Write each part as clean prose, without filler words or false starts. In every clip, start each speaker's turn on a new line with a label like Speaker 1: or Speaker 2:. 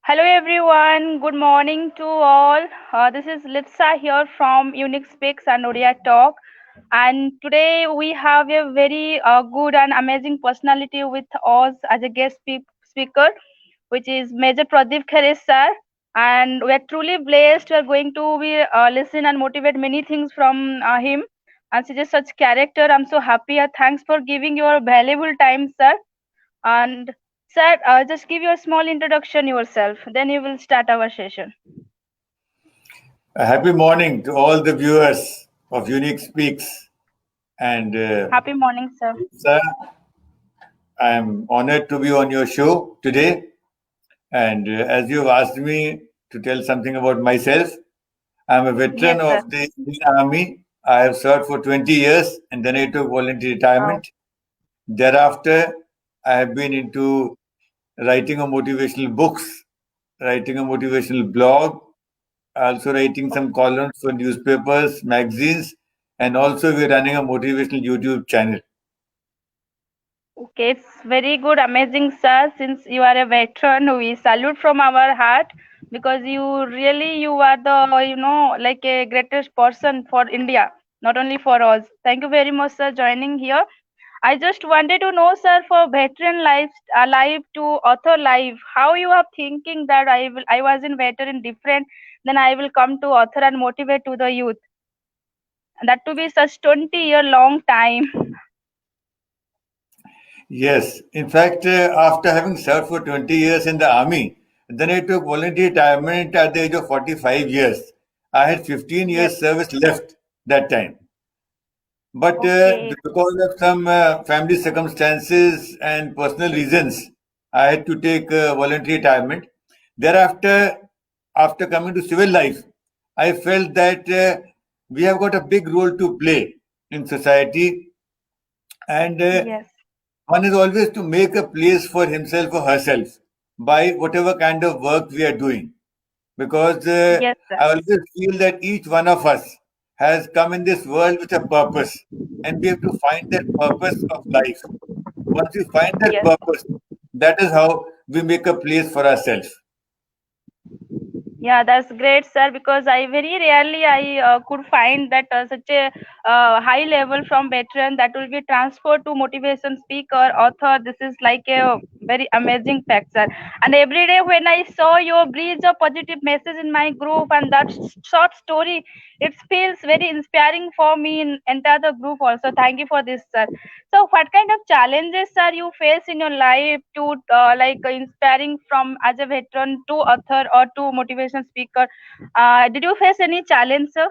Speaker 1: Hello everyone, good morning to all. This is Litsa here from Unique Speaks and Odia Talk. And today we have a very good and amazing personality with us as a speaker, which is Major Pradeep Kharis sir. And we are truly blessed. We are going to be listen and motivate many things from him. And such a such character. I'm so happy. Thanks for giving your valuable time, sir. And sir, just give you a small introduction yourself. Then you will start our session.
Speaker 2: A happy morning to all the viewers of Unique Speaks. And
Speaker 1: Happy morning, sir.
Speaker 2: sir, I'm honored to be on your show today. And as you've asked me to tell something about myself, I'm a veteran
Speaker 1: Yes, sir.
Speaker 2: of the Indian Army. I have served for 20 years and then I took voluntary
Speaker 1: Wow.
Speaker 2: retirement. Thereafter, I have been into writing a motivational books, writing a motivational blog, also writing some columns for newspapers, magazines, and also we're running a motivational YouTube channel.
Speaker 1: Okay, it's very good, amazing, sir. Since you are a veteran, we salute from our heart because you are the like a greatest person for India, not only for us. Thank you very much, sir, joining here. I just wanted to know, sir, for veteran life to author life, how you are thinking that I was in veteran different, then I will come to author and motivate to the youth. That to be such 20-year long time.
Speaker 2: Yes, in fact, after having served for 20 years in the army, then I took voluntary retirement at the age of 45 years. I had 15
Speaker 1: Yes.
Speaker 2: years service left that time. But
Speaker 1: Okay.
Speaker 2: because of some family circumstances and personal reasons, I had to take voluntary retirement. Thereafter, after coming to civil life, I felt that we have got a big role to play in society, and
Speaker 1: Yes.
Speaker 2: one is always to make a place for himself or herself by whatever kind of work we are doing. Because
Speaker 1: Yes, sir.
Speaker 2: I always feel that each one of us has come in this world with a purpose, and we have to find that purpose of life. Once we find that
Speaker 1: Yes.
Speaker 2: purpose, that is how we make a place for ourselves.
Speaker 1: Yeah, that's great, sir. Because I very rarely I could find that such a high level from veteran that will be transferred to motivation speaker, author. This is like a very amazing fact, sir. And every day when I saw your breeze of positive message in my group and that short story, it feels very inspiring for me in entire the group also. Thank you for this, sir. So, what kind of challenges are you face in your life to inspiring from as a veteran to author or to motivation speaker? Did you face any challenge, sir?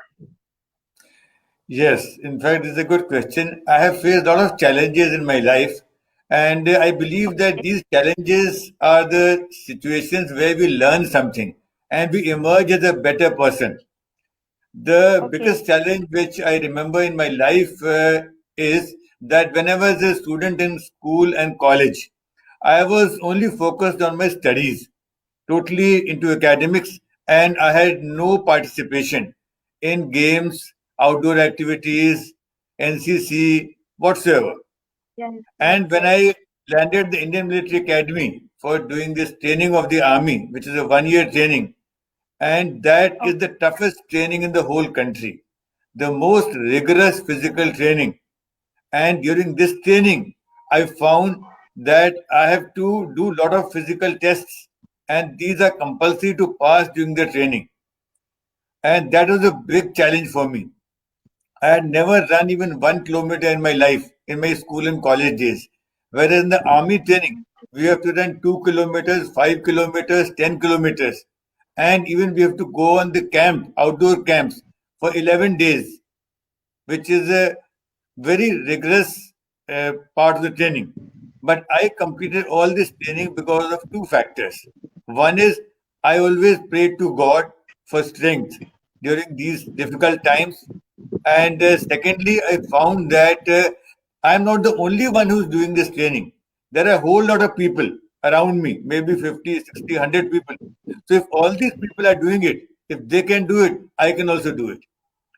Speaker 2: Yes, in fact, it's a good question. I have faced a lot of challenges in my life, and I believe that
Speaker 1: Okay.
Speaker 2: these challenges are the situations where we learn something and we emerge as a better person. The
Speaker 1: Okay.
Speaker 2: biggest challenge which I remember in my life is that when I was a student in school and college, I was only focused on my studies, totally into academics, and I had no participation in games, outdoor activities, NCC, whatsoever.
Speaker 1: Yes. Yes.
Speaker 2: And when
Speaker 1: Yes.
Speaker 2: I landed the Indian Military Academy for doing this training of the army, which is a 1 year training, and that is the
Speaker 1: Okay.
Speaker 2: toughest training in the whole country, the most rigorous physical training. And during this training, I found that I have to do a lot of physical tests, and these are compulsory to pass during the training. And that was a big challenge for me. I had never run even 1 kilometer in my life in my school and college days. Whereas in the army training, we have to run 2 kilometers, 5 kilometers, 10 kilometers. And even we have to go on the camp, outdoor camps for 11 days, which is a very rigorous part of the training. But I completed all this training because of two factors. One is I always prayed to God for strength during these difficult times. And secondly, I found that I'm not the only one who's doing this training. There are a whole lot of people around me, maybe 50, 60, 100 people. So if all these people are doing it, if they can do it, I can also do it.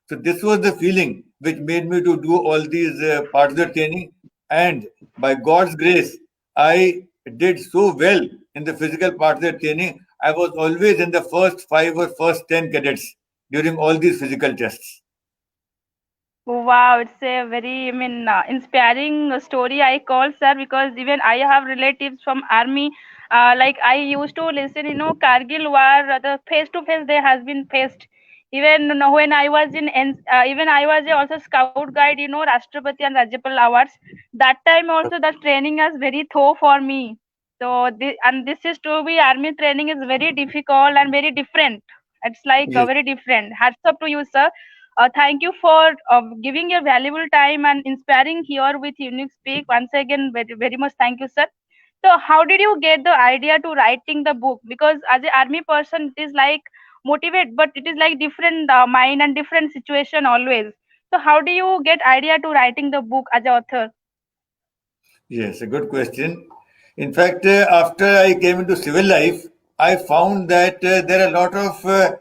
Speaker 2: So this was the feeling which made me to do all these parts of the training. And by God's grace, I did so well in the physical part of the training. I was always in the first 5 or first 10 cadets during all these physical tests.
Speaker 1: Wow, it's a very, inspiring story I call, sir, because even I have relatives from army. Like I used to listen, Kargil war, the face to face they has been faced. Even when I was even I was also scout guide, Rashtrapati and Rajyapal awards. That time also the training is very thorough for me. So and this is to be army training is very difficult and very different. It's like
Speaker 2: Yes.
Speaker 1: very different. Hats up to you, sir. Thank you for giving your valuable time and inspiring here with Unique Speak. Once again, very, very much thank you, sir. So, how did you get the idea to writing the book? Because as an army person, it is like motivate, but it is like different mind and different situation always. So, how do you get idea to writing the book as an author?
Speaker 2: Yes, a good question. In fact, after I came into civil life, I found that there are a lot of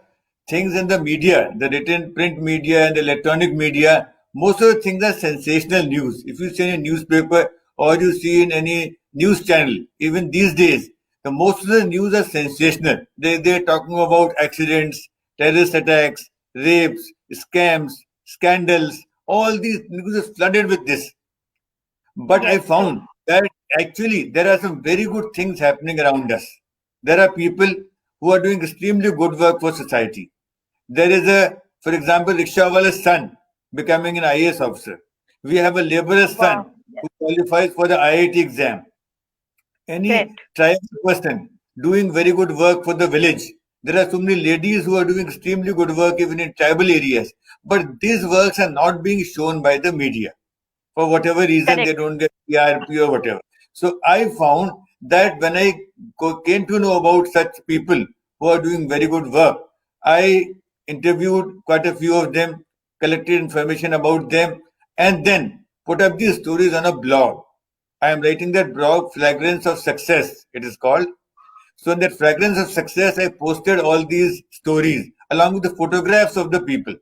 Speaker 2: things in the media, the written print media and the electronic media. Most of the things are sensational news. If you see in a newspaper or you see in any news channel, even these days, the most of the news are sensational. They're talking about accidents, terrorist attacks, rapes, scams, scandals. All these news is flooded with this. But I
Speaker 1: Yes, true.
Speaker 2: found that actually there are some very good things happening around us. There are people who are doing extremely good work for society. There is for example, Rickshawala's son becoming an IAS officer. We have a laborer's son
Speaker 1: Wow. Yes.
Speaker 2: who qualifies for the IIT exam. Any
Speaker 1: Great.
Speaker 2: tribal person doing very good work for the village. There are so many ladies who are doing extremely good work even in tribal areas. But these works are not being shown by the media for whatever reason they
Speaker 1: Correct.
Speaker 2: don't get TRP or whatever. So I found that when I came to know about such people who are doing very good work, I interviewed quite a few of them, collected information about them, and then put up these stories on a blog. I am writing that blog, Fragrance of Success, it is called. So in that Fragrance of Success, I posted all these stories along with the photographs of the people.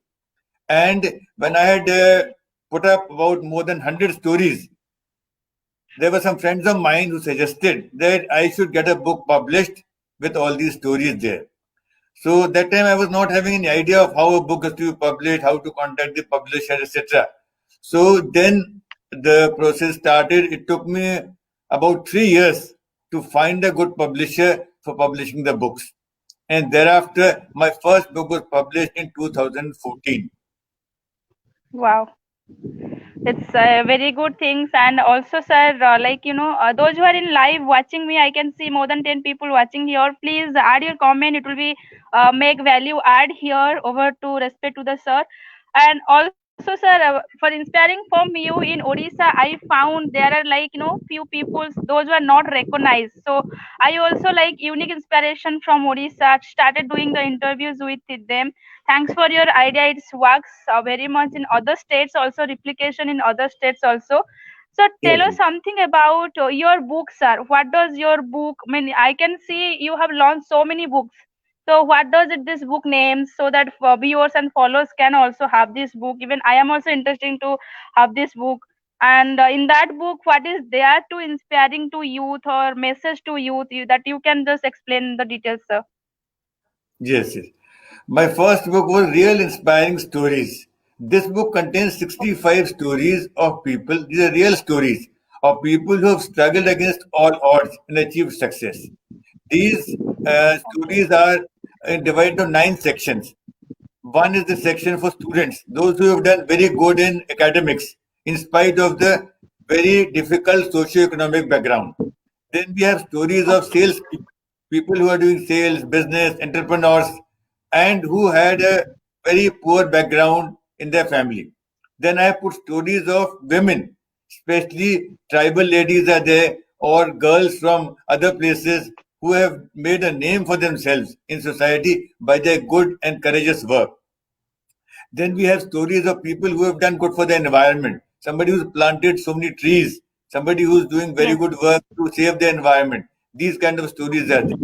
Speaker 2: And when I had put up about more than 100 stories, there were some friends of mine who suggested that I should get a book published with all these stories there. So that time I was not having any idea of how a book is to be published, how to contact the publisher, etc. So then the process started. It took me about 3 years to find a good publisher for publishing the books. And thereafter, my first book was published in 2014.
Speaker 1: Wow. It's very good things. And also, sir, those who are in live watching me, I can see more than 10 people watching here. Please add your comment. It will be make value add here over to respect to the sir. And also, sir, for inspiring from you in Odisha, I found there are few people those who are not recognized. So I also like unique inspiration from Odisha. Started doing the interviews with them. Thanks for your idea. It works very much in other states, also replication in other states also. So tell
Speaker 2: Yes,
Speaker 1: us something about your book, sir. What does your book mean? I can see you have launched so many books. So what does this book name so that viewers and followers can also have this book? Even I am also interested to have this book. And in that book, what is there to inspiring to youth or message to youth that you can just explain the details, sir?
Speaker 2: yes, yes. My first book was Real Inspiring Stories. This book contains 65 stories of people, these are real stories of people who have struggled against all odds and achieved success. These stories are divided into 9 sections. One is the section for students, those who have done very good in academics in spite of the very difficult socio-economic background. Then we have stories of sales people, people who are doing sales, business, entrepreneurs, and who had a very poor background in their family. Then I put stories of women, especially tribal ladies are there, or girls from other places who have made a name for themselves in society by their good and courageous work. Then we have stories of people who have done good for the environment. Somebody who's planted so many trees, somebody who's doing very
Speaker 1: Yes.
Speaker 2: good work to save the environment. These kind of stories are there.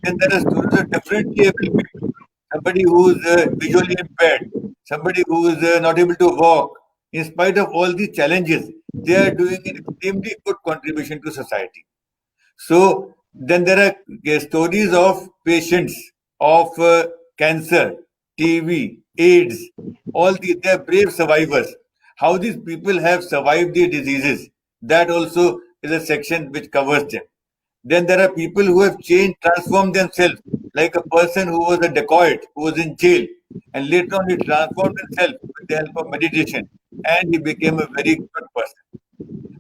Speaker 2: Then there are stories of differently able people. Somebody who's visually impaired, somebody who is not able to walk. In spite of all these challenges, they are doing an extremely good contribution to society. So Then there are stories of patients of cancer, TB, AIDS, all these, they are brave survivors. How these people have survived the diseases, that also is a section which covers them. Then there are people who have changed, transformed themselves, like a person who was a dacoit, who was in jail, and later on he transformed himself with the help of meditation, and he became a very good person.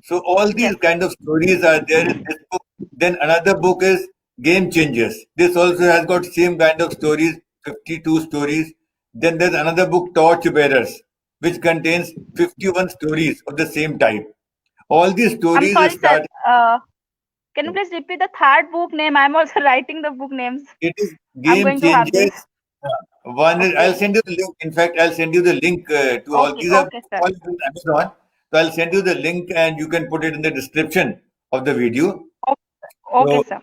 Speaker 2: So all
Speaker 1: Yes.
Speaker 2: these kind of stories are there in this book. Then another book is Game Changers. This also has got same kind of stories, 52 stories. Then there's another book, Torch Bearers, which contains 51 stories of the same type. All these
Speaker 1: I'm
Speaker 2: stories
Speaker 1: sorry, sir.
Speaker 2: start.
Speaker 1: Can you please repeat the third book name? I'm also writing the book names.
Speaker 2: It is
Speaker 1: I'm
Speaker 2: Game
Speaker 1: going to have this.
Speaker 2: Changers. One is, I'll
Speaker 1: Okay.
Speaker 2: send you the link. In fact, I'll send you the link to all.
Speaker 1: Okay.
Speaker 2: These are
Speaker 1: Okay, sir.
Speaker 2: all on Amazon. So I'll send you the link and you can put it in the description of the video.
Speaker 1: Okay,
Speaker 2: So
Speaker 1: sir.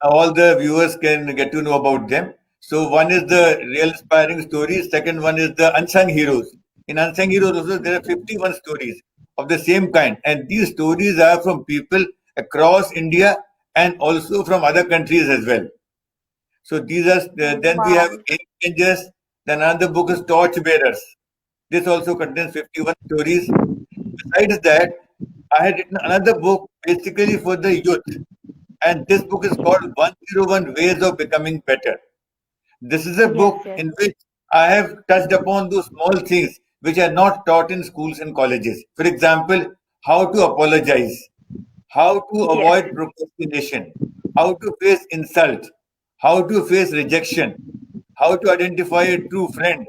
Speaker 2: all the viewers can get to know about them. So one is the real inspiring stories. Second one is the unsung heroes. In unsung heroes also there are 51 stories of the same kind, and these stories are from people across India and also from other countries as well. So these are then we have
Speaker 1: Wow.
Speaker 2: Game Changers. Then another book is Torch Bearers. This also contains 51 stories. Besides that, I had written another book basically for the youth, and this book is called 101 Ways of Becoming Better. This is a
Speaker 1: Yes,
Speaker 2: book
Speaker 1: yes.
Speaker 2: in which I have touched upon those small things which are not taught in schools and colleges. For example, how to apologize, how to
Speaker 1: Yes.
Speaker 2: avoid procrastination, how to face insult, how to face rejection, how to identify a true friend,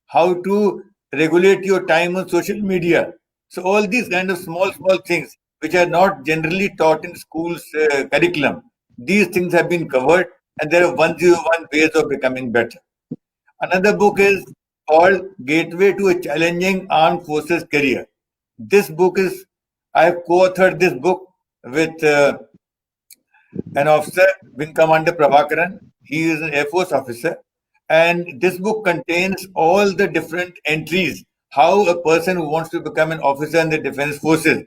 Speaker 2: how to regulate your time on social media. So all these kind of small things which are not generally taught in schools curriculum, these things have been covered, and there are 101 ways of becoming better. Another book is called Gateway to a Challenging Armed Forces Career. This book is, I have co-authored this book with an officer, Wing Commander Prabhakaran. He is an Air Force officer. And this book contains all the different entries, how a person who wants to become an officer in the defense forces,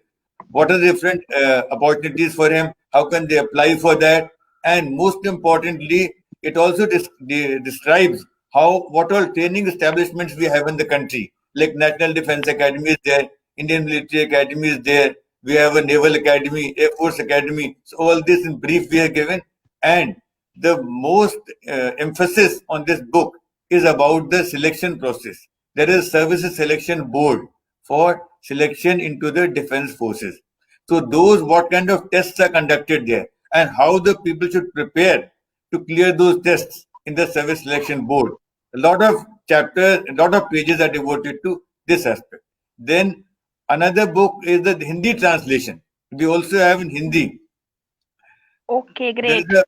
Speaker 2: what are the different opportunities for him, how can they apply for that, and most importantly, it also describes how what all training establishments we have in the country, like National Defense Academy is there, Indian Military Academy is there, we have a Naval Academy, Air Force Academy. So all this in brief we are given, and the most emphasis on this book is about the selection process. There is Services Selection Board for selection into the defense forces. So those what kind of tests are conducted there and how the people should prepare to clear those tests in the Service Selection Board. A lot of chapters, a lot of pages are devoted to this aspect. Then another book is the Hindi translation. We also have in Hindi.
Speaker 1: Okay,
Speaker 2: There is
Speaker 1: great.
Speaker 2: a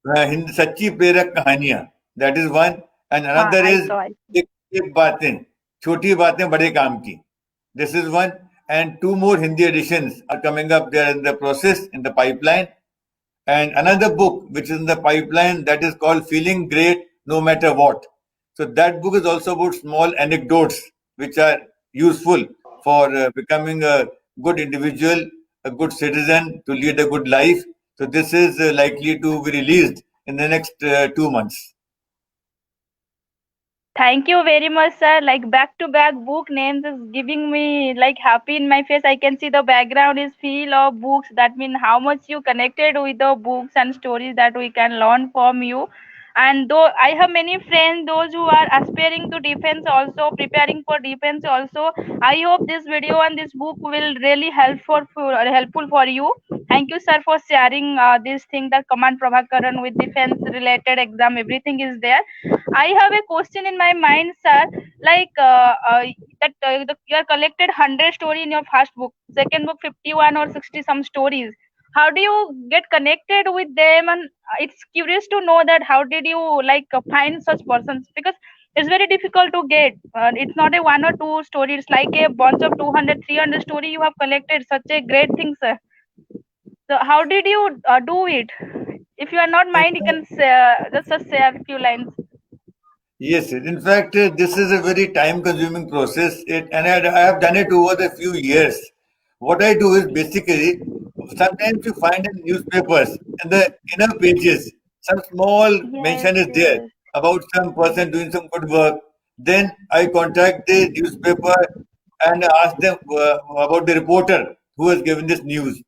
Speaker 2: सच्ची प्रेरक कहानियां, that is one, and
Speaker 1: हाँ,
Speaker 2: another
Speaker 1: I
Speaker 2: is
Speaker 1: saw.
Speaker 2: एक एक बातें, छोटी बातें बड़े काम की. This is one, and two more Hindi editions are coming up. They are in the process, in the pipeline, and another book which is in the pipeline, that is called Feeling Great No Matter What. So that book is also about small anecdotes which are useful for becoming a good individual, a good citizen, to lead a good life. So this is likely to be released in the next 2 months.
Speaker 1: Thank you very much, sir. Like back to back book names is giving me like happy in my face. I can see the background is full of books. That means how much you connected with the books and stories that we can learn from you. And though I have many friends, those who are aspiring to defense also, preparing for defense also. I hope this video and this book will really helpful for you. Thank you, sir, for sharing this thing. The command Prabhakaran with defense related exam, everything is there. I have a question in my mind, sir. Like you are collected 100 story in your first book, second book 51 or 60 some stories. How do you get connected with them? And it's curious to know that how did you like find such persons, because it's very difficult to get. It's not a one or two story. It's like a bunch of 200, 300 story you have collected. Such a great thing, sir. So how did you do it? If you are not mind, you can just share a few lines.
Speaker 2: Yes, in fact, this is a very time-consuming process, and I have done it over the few years. What I do is basically sometimes you find in newspapers in the inner pages some small
Speaker 1: Yes,
Speaker 2: mention is there
Speaker 1: yes.
Speaker 2: about some person doing some good work. Then I contact the newspaper and ask them about the reporter who has given this news.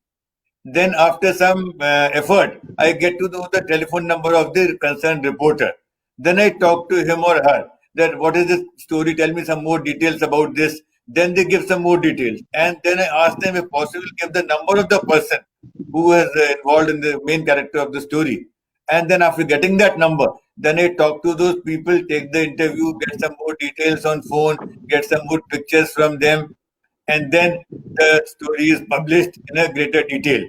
Speaker 2: Then, after some effort, I get to know the telephone number of the concerned reporter. Then I talk to him or her that what is this story? Tell me some more details about this. Then they give some more details, and then I ask them if possible, give the number of the person who was involved in the main character of the story. And then after getting that number, then I talk to those people, take the interview, get some more details on phone, get some more pictures from them, and then the story is published in a greater detail.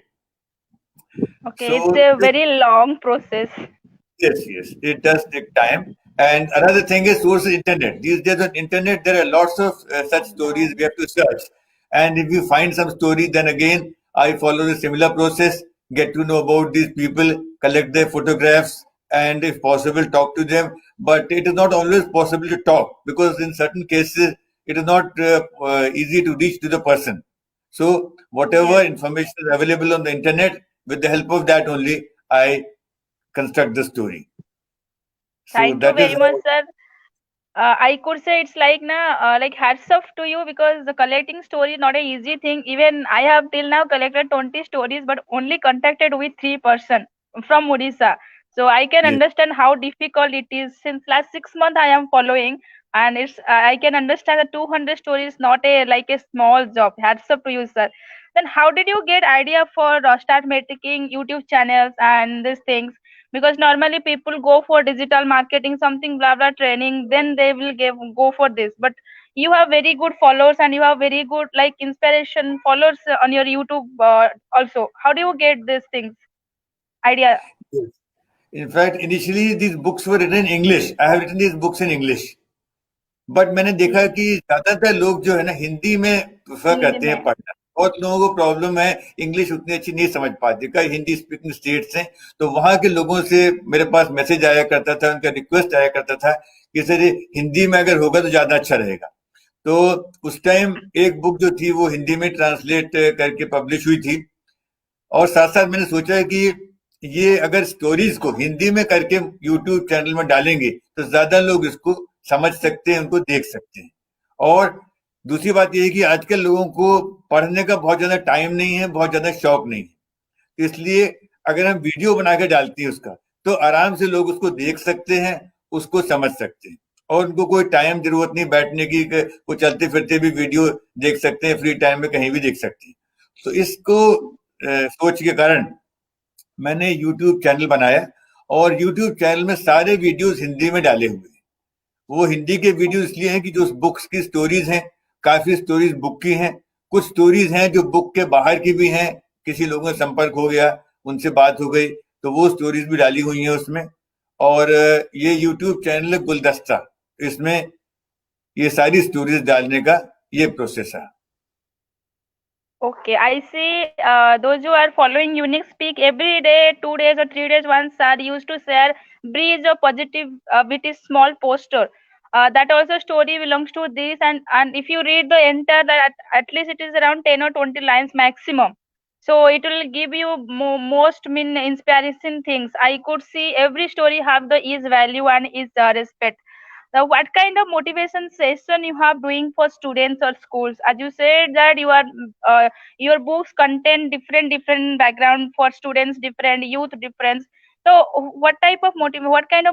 Speaker 1: Okay, it's
Speaker 2: So
Speaker 1: a
Speaker 2: this,
Speaker 1: very long process.
Speaker 2: yes, yes, it does take time. And another thing is source is internet. These days on internet, there are lots of such stories we have to search. And if you find some story, then again, I follow the similar process, get to know about these people, collect their photographs, and if possible, talk to them. But it is not always possible to talk because in certain cases, it is not easy to reach to the person. So whatever
Speaker 1: Yes.
Speaker 2: information is available on the internet, with the help of that only, I construct the story. So
Speaker 1: Thank you
Speaker 2: that is
Speaker 1: very much,
Speaker 2: how.
Speaker 1: sir. I could say it's like like hats off to you because the collecting story is not a easy thing. Even I have till now collected 20 stories, but only contacted with 3 person from Odisha. So I can
Speaker 2: Yes,
Speaker 1: understand how difficult it is. Since last 6 months I am following, and it's I can understand that 200 stories not a like a small job. Hats off to you, sir. Then how did you get idea for start making YouTube channels and these things? Because normally people go for digital marketing something blah blah training, then they will go for this, but you have very good followers and you have very good like inspiration followers on your YouTube also. How do you get these things idea?
Speaker 2: yes. In fact, initially these books were written in English. I have written these books in English. But मैंने देखा
Speaker 1: Okay.
Speaker 2: कि ज्यादातर लोग जो है ना हिंदी में prefer
Speaker 1: Hindi
Speaker 2: करते हैं
Speaker 1: में.
Speaker 2: पढ़ना. बहुत लोगों को प्रॉब्लम है, इंग्लिश उतनी अच्छी नहीं समझ पाते. कई हिंदी स्पीकिंग स्टेट्स हैं, तो वहां के लोगों से मेरे पास मैसेज आया करता था, उनका रिक्वेस्ट आया करता था कि सर ये हिंदी में अगर होगा तो ज्यादा अच्छा रहेगा. तो उस टाइम एक बुक जो थी वो हिंदी में ट्रांसलेट करके पब्लिश हुई थी. और साथ साथ मैंने सोचा कि ये अगर स्टोरीज को हिंदी में करके यूट्यूब चैनल में डालेंगे तो ज्यादा लोग इसको समझ सकते हैं, उनको देख सकते हैं. और दूसरी बात यह है कि आजकल लोगों को पढ़ने का बहुत ज्यादा टाइम नहीं है, बहुत ज्यादा शौक नहीं है. तो इसलिए अगर हम वीडियो बना के डालते हैं उसका, तो आराम से लोग उसको देख सकते हैं, उसको समझ सकते हैं. और उनको कोई टाइम जरूरत नहीं बैठने की कि वो चलते फिरते भी वीडियो देख सकते हैं, फ्री टाइम में कहीं भी देख सकते हैं. तो इसको सोच के कारण मैंने यूट्यूब चैनल बनाया और यूट्यूब चैनल में सारे वीडियोस हिंदी में डाले हुए हैं. वो हिंदी के वीडियो इसलिए हैं कि जो उस बुक्स की स्टोरीज हैं, काफी स्टोरीज बुक की हैं, कुछ स्टोरीज हैं जो बुक के बाहर की भी हैं, किसी लोगों से संपर्क हो गया, उनसे बात हो गई, तो वो स्टोरीज भी डाली हुई हैं उसमें. और ये यूट्यूब चैनल है गुलदस्ता, इसमें ये सारी स्टोरीज डालने का ये प्रोसेस है.
Speaker 1: Okay, I see. Those who are following Unique Speak every day, 2 days or 3 days once are used to share breeze or positive with a small poster. That also story belongs to this, and if you read the entire, that at least it is around 10 or 20 lines maximum. So it will give you most mean inspiration things. I could see every story have the is value and is respect. Now, what kind of motivation session you have doing for students or schools? As you said that you are your books contain different background for students, different youth, different. So, what kind of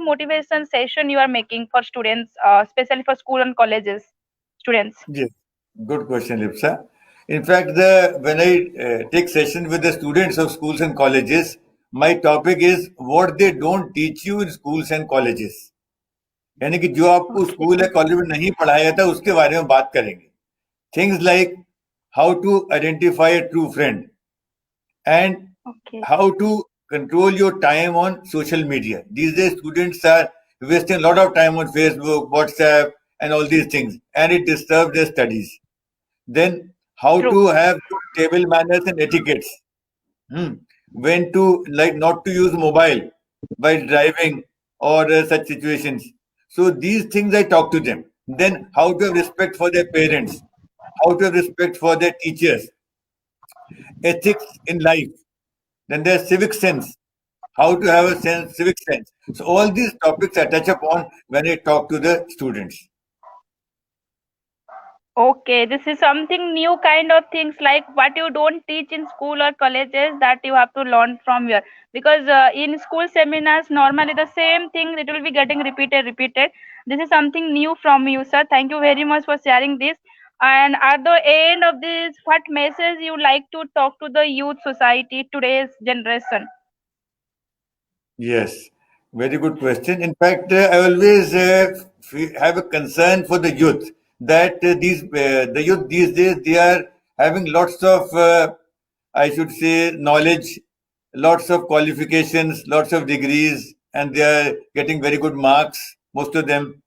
Speaker 1: motivation session you are making for students, especially for school and colleges students?
Speaker 2: Yes, good question, Lipsa. In fact, the when I take session with the students of schools and colleges, my topic is what they don't teach you in schools and colleges. यानी कि जो आपको
Speaker 1: Okay,
Speaker 2: school या college में नहीं पढ़ाया जाता उसके बारे में बात करेंगे. Things like how to identify a true friend and
Speaker 1: okay,
Speaker 2: how to control your time on social media. These days, students are wasting a lot of time on Facebook, WhatsApp, and all these things, and it disturbs their studies. Then how
Speaker 1: true.
Speaker 2: to have good table manners and etiquettes. Hmm. When to like not to use mobile while driving or such situations. So these things I talk to them. Then how to have respect for their parents, how to have respect for their teachers, ethics in life, then there's civic sense, how to have a civic sense. So all these topics I touch upon when I talk to the students.
Speaker 1: Okay, this is something new kind of things like what you don't teach in school or colleges that you have to learn from here. Because in school seminars, normally the same thing it will be getting repeated. This is something new from you, sir. Thank you very much for sharing this. And at the end of this, what message you like to talk to the youth society today's generation?
Speaker 2: Yes, very good question. In fact, I always have a concern for the youth that the youth these days they are having lots of I should say knowledge, lots of qualifications, lots of degrees, and they are getting very good marks, most of them.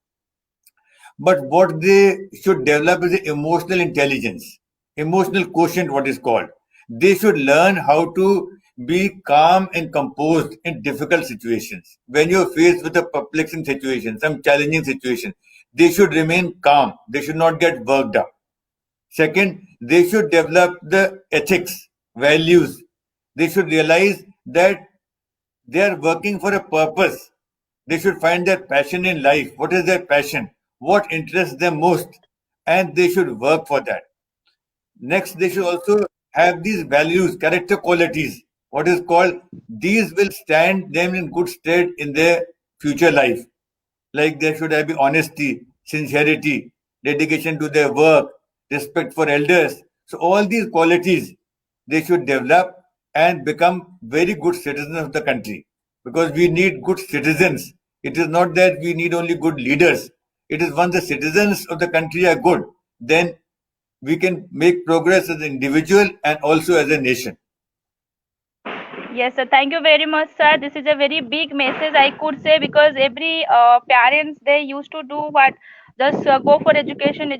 Speaker 2: But what they should develop is emotional intelligence, emotional quotient, what is called. They should learn how to be calm and composed in difficult situations. When you're faced with a perplexing situation, some challenging situation, they should remain calm. They should not get worked up. Second, they should develop the ethics, values. They should realize that they are working for a purpose. They should find their passion in life. What is their passion? What interests them most? And they should work for that. Next, they should also have these values, character qualities, what is called, these will stand them in good stead in their future life. Like there should be honesty, sincerity, dedication to their work, respect for elders. So all these qualities they should develop and become very good citizens of the country. Because we need good citizens. It is not that we need only good leaders. It is once the citizens of the country are good, then we can make progress as an individual and also as a nation.
Speaker 1: Yes, sir. Thank you very much, sir. This is a very big message I could say because every parents they used to do what just go for education,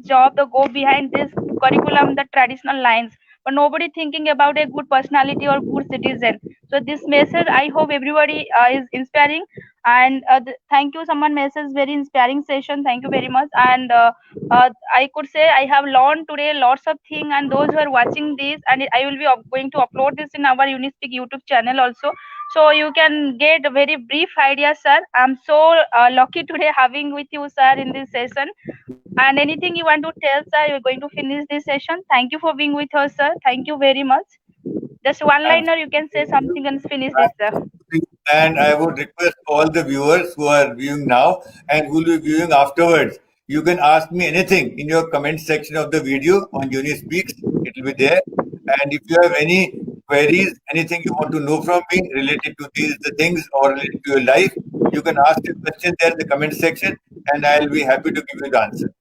Speaker 1: job, they go behind this curriculum, the traditional lines, but nobody thinking about a good personality or good citizen. So this message, I hope everybody is inspiring. And thank you, someone message very inspiring session. Thank you very much. And I could say I have learned today lots of things, and those who are watching this, and I will be going to upload this in our Unispeak YouTube channel also. So you can get a very brief idea, sir. I'm so lucky today having with you, sir, in this session. And anything you want to tell, sir, you're going to finish this session. Thank you for being with us, sir. Thank you very much. Just one
Speaker 2: I'm
Speaker 1: liner, you can say something and finish this, sir.
Speaker 2: and I would request all the viewers who are viewing now and who will be viewing afterwards. You can ask me anything in your comment section of the video on UniSpeaks. It will be there. And if you have any queries, anything you want to know from me related to these the things or related to your life, you can ask a question there in the comment section, and I'll be happy to give you the answer.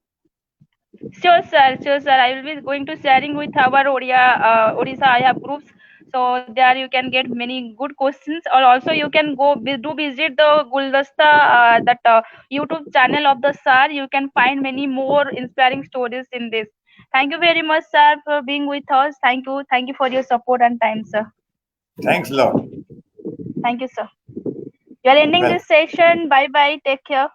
Speaker 1: Sure, sir. Sure, sir. I will be going to sharing with our Odisha I have groups. So there you can get many good questions, or also you can do visit the Guldasta that YouTube channel of the sir. You can find many more inspiring stories in this. Thank you very much, sir, for being with us. Thank you. Thank you for your support and time, sir.
Speaker 2: Thanks a lot.
Speaker 1: Thank you, sir. We are ending
Speaker 2: Well.
Speaker 1: this session. Bye bye. Take care.